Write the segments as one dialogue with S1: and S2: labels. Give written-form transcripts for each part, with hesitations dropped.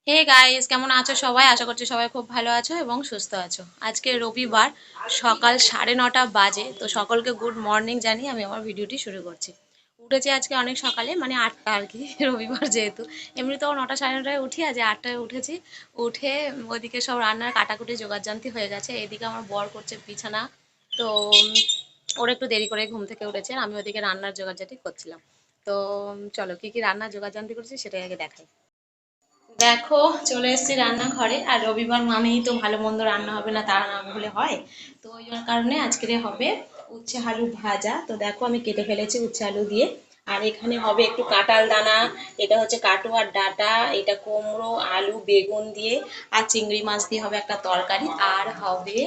S1: Hey guys, কেমন আছো সবাই? আশা করছি সবাই খুব ভালো আছো এবং সুস্থ আছো। আজকে রবিবার, সকাল 9:30 বাজে। তো সকলকে গুড মর্নিং জানিয়ে আমি আমার ভিডিওটি শুরু করছি। উঠেছি আজকে অনেক সকালে, মানে 8টা আর কি। রবিবার যেহেতু এমনি তো 9টা 9:30টায় উঠি, আজ 8টায় উঠেছি। উঠে ওদিকে সব রান্নার কাটাকুটি জোগাড়জান্তি হয়ে গেছে। এদিকে আমার বর করছে বিছানা। তো ওর একটু দেরি করে ঘুম থেকে উঠেছে, আর আমি ওদিকে রান্নার জোগাড়জান্তি করছিলাম। তো চলো কি কি রান্নার জোগাড়জান্তি করছি সেটাই আগে দেখাই। দেখো, চলে এসেছি রান্নাঘরে। আর রবিবার মানেই তো ভালো মন্দ রান্না হবে, না তা না হলে হয়? তো ওই জন্য কারণে আজকে হবে উচ্ছে আলু ভাজা। তো দেখো আমি কেটে ফেলেছি উচ্ছে আলু দিয়ে। আর এখানে হবে একটু কাঁঠাল দানা, এটা হচ্ছে কাটোয়ার ডাঁটা, এটা কুমড়ো আলু বেগুন দিয়ে, আর চিংড়ি মাছ দিয়ে হবে একটা তরকারি, আর হবে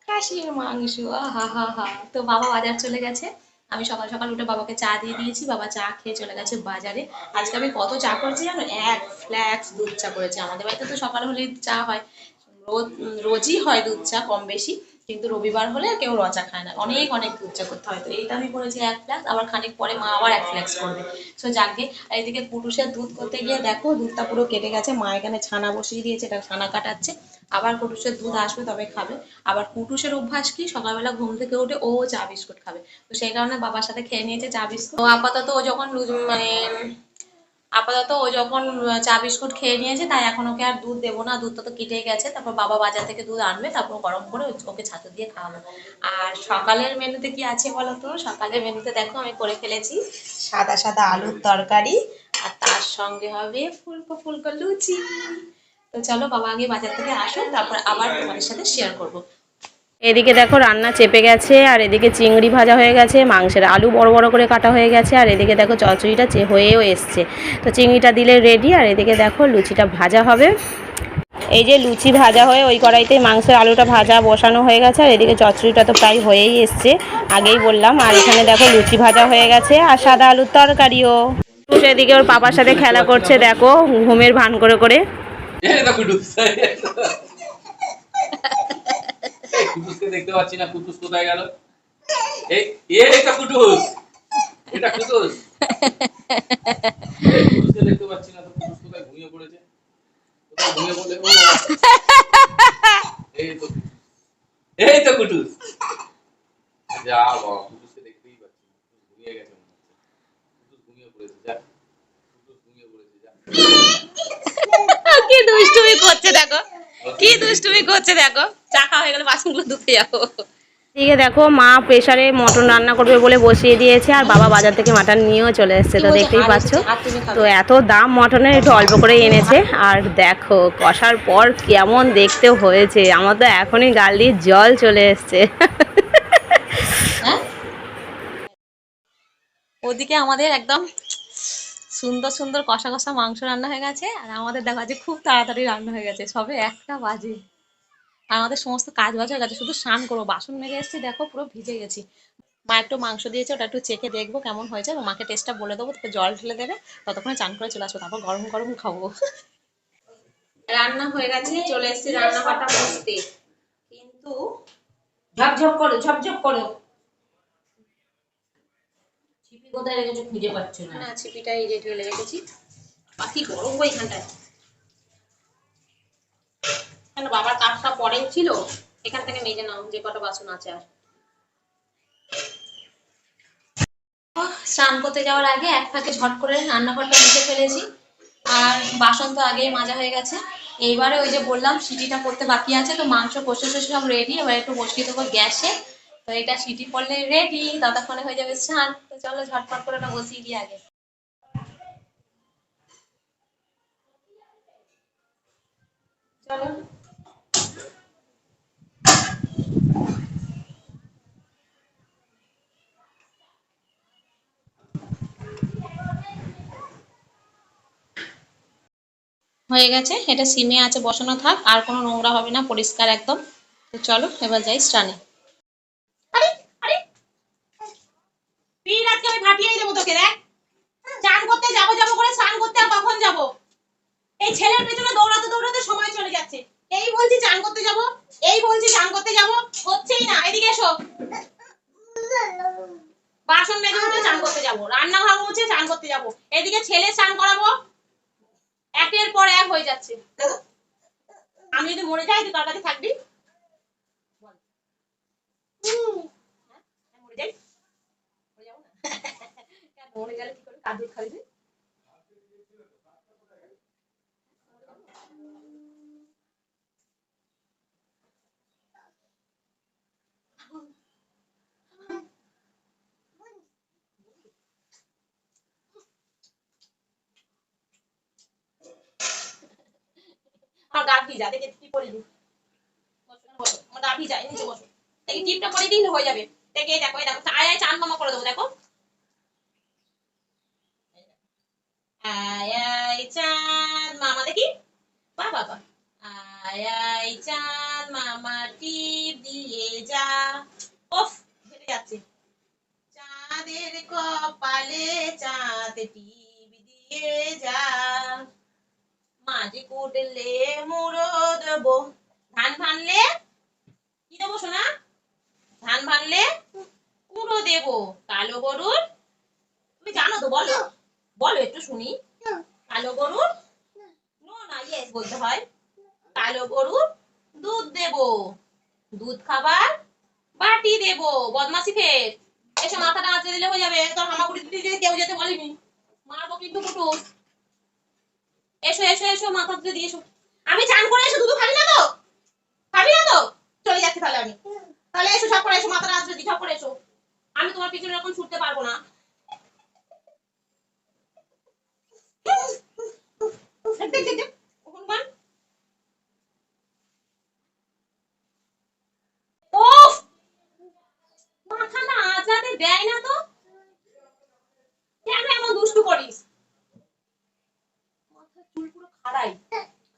S1: খাসির মাংস। আহা হা হা। তো বাবা বাজার চলে গেছে। আমি সকাল সকাল উঠে বাবাকে চা দিয়ে দিয়েছি, বাবা চা খেয়ে চলে গেছে বাজারে। আজকে আমি কত চা করেছি জানো? 1 ফ্ল্যাক্স দুধ চা করেছি। আমাদের বাড়িতে তো সকাল হলেই চা হয়, রোজই হয় দুধ চা কম বেশি। কিন্তু রবিবার হলে কেউ র চা খায় না, অনেক অনেক দুধ চা করতে হয়। তো এইটা আমি করেছি 1 ফ্ল্যাক্স, আবার খানিক পরে মা আবার 1 ফ্ল্যাক্স করবে। সো যাকে। আর এদিকে পুরুষের দুধ করতে গিয়ে দেখো দুধটা পুরো কেটে গেছে, মা এখানে ছানা বসিয়ে দিয়েছে, এটা ছানা কাটাচ্ছে। আবার কুটুসের দুধ আসবে তবে খাবে। আবার কুটুসের অভ্যাস কি, সকালবেলা ঘুম থেকে উঠে ও চা বিস্কুট খাবে। তো সেই কারণে বাবার সাথে খেয়ে নিয়েছে চা বিস্কুট। তো আপাতত ও যখন মানে আপাতত ও যখন চা বিস্কুট খেয়ে নিয়েছে, তাই এখন ওকে আর দুধ দেবো না, দুধটা তো কেটে গেছে। তারপর বাবা বাজার থেকে দুধ আনবে, তারপর গরম করে ওকে ছাতু দিয়ে খাওয়াবো। আর সকালের মেনুতে কি আছে বলো তো? সকালের মেনুতে দেখো আমি করে ফেলেছি সাদা সাদা আলুর তরকারি, আর তার সঙ্গে হবে ফুলকো ফুলকো লুচি। তো চলো বাবা আগে বাজার থেকে আসুক, তারপর আবার তোমাদের সাথে শেয়ার করবো। এদিকে দেখো রান্না চেপে গেছে, আর এদিকে চিংড়ি ভাজা হয়ে গেছে, মাংসের আলু বড় বড় করে কাটা হয়ে গেছে, আর এদিকে দেখো চচ্চড়িটা হয়েও এসছে। তো চিংড়িটা দিলে রেডি, আর এদিকে দেখো লুচিটা ভাজা হবে। এই যে লুচি ভাজা হয়ে ওই কড়াইতে মাংসের আলুটা ভাজা বসানো হয়ে গেছে, আর এদিকে চচ্চড়িটা তো প্রায় হয়েই এসছে, আগেই বললাম। আর এখানে দেখো লুচি ভাজা হয়ে গেছে, আর সাদা আলুর তরকারিও। এদিকে ওর পাপার সাথে খেলা করছে দেখো, ঘুমের ভান করে করে। কুটুসকে দেখতে পাচ্ছি না, কুটুস কোথায় গেল? এই এটা কুটুস, এটা কুটুস, এই কুটুসকে দেখতে পাচ্ছি না তো, কুটুস কোথায় ঘুমিয়ে পড়েছে? কোথায় ঘুমিয়ে পড়লে? ও এই তো, এই তো কুটুস। যা বাবা, কুটুসকে দেখতেই পাচ্ছি না, কুটুস ঘুমিয়ে গেছে মনে হচ্ছে। কুটুস ঘুমিয়ে পড়েছে, যা কুটুস ঘুমিয়ে পড়েছে, যা। কি দুষ্টুমি করছে দেখো, কি দুষ্টুমি করছে দেখো। চা খাওয়া হয়ে গেলে বাসনগুলো ধুতে যাবো। এদিকে দেখো মা প্রেসারে মটন রান্না করবে বলে বসিয়ে দিয়েছে, আর বাবা বাজার থেকে মাটন নিয়েও চলে এসছে। তো দেখতেই পাচ্ছ, তো এত দাম মটনের, একটু অল্প করে এনেছে। আর দেখো কষার পর কেমন দেখতে হয়েছে, আমার তো এখনই গাল দিয়ে জল চলে এসছে। ওদিকে আমাদের একদম সুন্দর সুন্দর কষা কষা মাংস রান্না হয়ে গেছে, আর আমাদের দেখা যাচ্ছে খুব তাড়াতাড়ি রান্না হয়ে গেছে, সবে 1টা বাজে। আর আমাদের সমস্ত কাজ বাজ হয়ে গেছে, শুধু স্নান করবো। বাসন মেজে এসেছি, দেখো পুরো ভিজে গেছি। মা একটু মাংস দিয়েছে, ওটা একটু চেখে দেখবো কেমন হয়েছে, মাকে টেস্টটা বলে দেবো, তারপর জল ঢেলে দেবে। ততক্ষণে চান করে চলে আসবো, তারপর গরম গরম খাবো। রান্না হয়ে গেছে, চলে এসেছি রান্নাঘরটা মুছতে। কিন্তু ঝপঝপ করো, ঝপঝপ করো। ছিপি কোথায় রেখেছো খুঁজে পাচ্ছ না? না, ছিপিটা এই যে ঢেলে রেখেছি। বাকি গরম গো এখানটায়। কেন, বাবার কাপটা পরেই ছিল, এখান থেকে মেজে নাও যে কটা বাসন আছে। আর স্নান করতে যাওয়ার আগে এক ফাঁকে ঝট করে রান্নাঘরটা মুছে ফেলেছি। আর বাসন তো আগেই মাজা হয়ে গেছে। এইবারে ওই যে বললাম সিটিটা করতে বাকি আছে, তো মাংস কষে কষে সব রেডি, এবার একটু বসিয়ে দেবো গ্যাসে। তো এটা সিটি পড়লে রেডি, ততক্ষণে হয়ে যাবে স্নান। তো চলো ঝটপট করে ওটা বসিয়ে দিই আগে। চলো। হয়ে গেছে, এটা সিমে আছে বসানো থাক, আর কোনো নোংরা হবে না, পরিষ্কার একদম। তো চলো এবার যাই স্নানে। আরে আরে, পীর আজকে আমি ফাটিয়েই দেবো তোকে। দেখ, স্নান করতে যাবো যাবো করে স্নান করতে আর কখন যাবো? এই ছেলের পেছনে দৌড়াতে দৌড়াতে সময় চলে যাচ্ছে। এই বলছি চান করতে যাব, এই বলছি চান করতে যাব, হচ্ছেই না। এদিকে এসো। বাসন মেজে উঠে চান করতে যাব, রান্নাঘর মুছে চান করতে যাব, এদিকে ছেলে স্নান করাবো, একের পর এক হয়ে যাচ্ছে। আমি যদি মরে যাই তুই কার কাছে থাকবি? মরে যাই, মরে যাবো না। মরে গেলে কি করে কাজ খাইবি? আমার গা ভিজা, দেখে কি করে দিই? বসো, আমার গা ভিজা, এই নিচে বসো। এই টিপটা করে দিলে হয়ে যাবে। দেখে দেখো, এই দেখো, আয় আয় চান মামা করে দেবো, দেখো। আয় আয় চাঁদ মামা, দেখি। বাহ বাহ বাহ। আয় আয় চাঁদ মামা টিপ দিয়ে যা। ওফ, হেঁটে যাচ্ছে। চাঁদের কপালে চাঁদ টিপ দিয়ে যা। মাঝে কুটলে মুড়ো দেবো। ধান ভানলে কি দেবো সোনা? ধান ভানলে কুড়ো দেবো। কালো গরুর, তুমি জানো তো, বলো বলো একটু শুনি। কালো গরুর, নো না ইয়েস বলতে হয়। কালো গরুর দুধ দেবো। দুধ খাবার বাটি দেবো। বদমাসি ফের এসে মাথাটা আঁচড়ে দিলে হয়ে যাবে। তোর হামাগুড়ি দিতে কেউ যেতে বলেনি, মারবো কিন্তু কুটুস। এসো এসো এসো, মাথা তুলে দিয়ে এসো। আমি চান করে এসো, দুধ খাবি না তো? খাবি না তো? চলে যাচ্ছি তাহলে আমি। তাহলে এসো, সব করে এসো, মাথাটা আঁচড়ে দিই, সব করে এসো। আমি তোমার পিছনে এরকম ছুটতে পারবো না। ওফ, মাথাটা আঁচড়াতে দেয় না তো, কেন এমন দুষ্টু করিস? মাথার চুল পুরো খাড়াই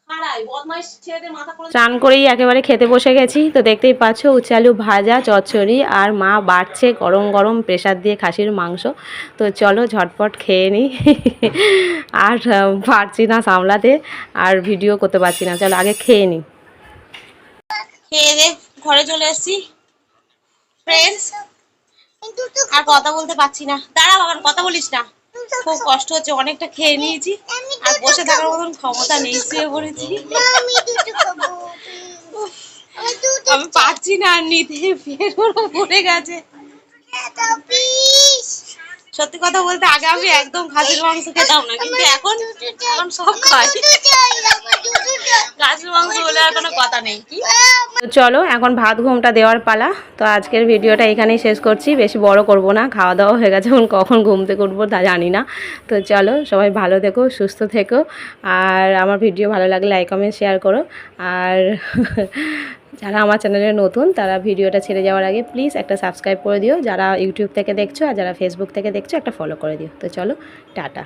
S1: খাড়াই, বদমাইশ ছেলেদের মাথা করে। চান করেই একেবারে খেতে বসে গেছি। তো দেখতেই পাচ্ছ উচ্ছে আলু ভাজা, চচ্চড়ি, আর মা বাড়ছে গরম গরম প্রেসার দিয়ে খাসির মাংস। তো চলো ঝটপট খেয়ে নিই। আর পারছি না সামলাতে, আর ভিডিও করতে পারছি না। চলো আগে খেয়ে নিই। খেয়ে দে ঘরে চলে এসেছি ফ্রেন্ডস, আর কথা বলতে পারছি না। দাঁড়া বাবা, কথা বলিস না, খুব কষ্ট হচ্ছে, অনেকটা খেয়ে নিয়েছি, আর বসে থাকার মতন ক্ষমতা নেই, শুয়ে পড়েছি। আমি পারছি না আর নিতে, পেটও পড়ে গেছে। সত্যি কথা বলতে আগে আমি একদম খাসির মাংস খেতাম না, কিন্তু এখন এখন সব খাই। খাসির মাংস বলে আর কোনো কথা নেই। কি চলো এখন ভাত ঘুমটা দেওয়ার পালা। তো আজকের ভিডিওটা এখানেই শেষ করছি, বেশি বড় করব না, খাওয়া দাওয়া হয়ে গেছে, এখন কখন ঘুম থেকে উঠবো তা জানি না। তো চলো সবাই ভালো থেকো, সুস্থ থেকো, আর আমার ভিডিও ভালো লাগলে লাইক কমেন্ট শেয়ার করো। আর যারা আমার চ্যানেলে নতুন তারা ভিডিওটা ছেড়ে যাওয়ার আগে প্লিজ একটা সাবস্ক্রাইব করে দিও, যারা ইউটিউব থেকে দেখছো, আর যারা ফেসবুক থেকে দেখছো একটা ফলো করে দিও। তো চলো টাটা।